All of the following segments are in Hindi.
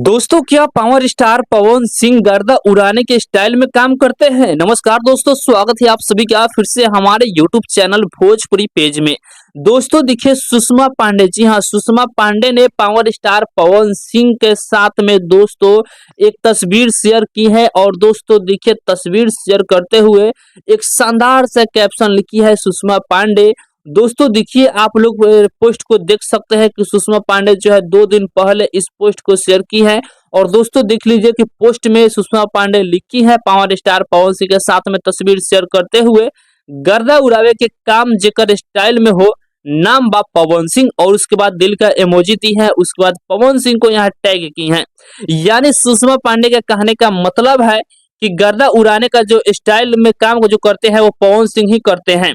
दोस्तों, क्या पावर स्टार पवन सिंह गर्दा उड़ाने के स्टाइल में काम करते हैं? नमस्कार दोस्तों, स्वागत है आप सभी का फिर से हमारे यूट्यूब चैनल भोजपुरी पेज में। दोस्तों देखिए, सुषमा पांडे, जी हाँ, सुषमा पांडे ने पावर स्टार पवन सिंह के साथ में दोस्तों एक तस्वीर शेयर की है। और दोस्तों देखिए, तस्वीर शेयर करते हुए एक शानदार सा कैप्शन लिखी है सुषमा पांडे। दोस्तों देखिए, आप लोग पोस्ट को देख सकते हैं कि सुषमा पांडे जो है 2 दिन पहले इस पोस्ट को शेयर की है। और दोस्तों देख लीजिए कि पोस्ट में सुषमा पांडे लिखी है, पावर स्टार पवन सिंह के साथ में तस्वीर शेयर करते हुए, गर्दा उड़ावे के काम जेकर स्टाइल में हो, नाम बा पवन सिंह। और उसके बाद दिल का इमोजी दी है, उसके बाद पवन सिंह को यहाँ टैग की है। यानी सुषमा पांडे के कहने का मतलब है कि गर्दा उड़ाने का जो स्टाइल में काम जो करते हैं वो पवन सिंह ही करते हैं।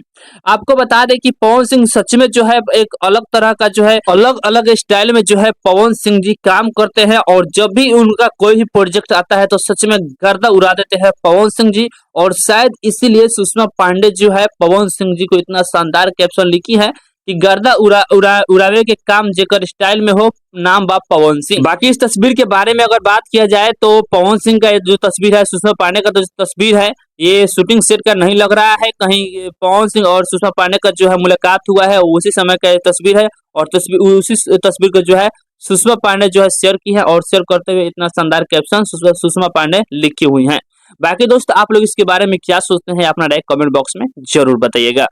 आपको बता दें कि पवन सिंह सच में जो है एक अलग तरह का जो है अलग अलग स्टाइल में जो है पवन सिंह जी काम करते हैं। और जब भी उनका कोई भी प्रोजेक्ट आता है तो सच में गर्दा उड़ा देते हैं पवन सिंह जी। और शायद इसीलिए सुषमा पांडे जो है पवन सिंह जी को इतना शानदार कैप्शन लिखी है कि गर्दा उड़ावे के काम जेकर स्टाइल में हो, नाम बा पवन सिंह। बाकी इस तस्वीर के बारे में अगर बात किया जाए तो पवन सिंह का जो तस्वीर है, सुषमा पांडे का जो तस्वीर है, ये शूटिंग सेट का नहीं लग रहा है। कहीं पवन सिंह और सुषमा पांडे का जो है मुलाकात हुआ है, उसी समय का ये तस्वीर है। और उसी तस्वीर को जो है सुषमा पांडे जो है शेयर की है। और शेयर करते हुए इतना शानदार कैप्शन सुषमा पांडे लिखी हुई है। बाकी दोस्त, आप लोग इसके बारे में क्या सोचते हैं अपना राय कमेंट बॉक्स में जरूर बताइएगा।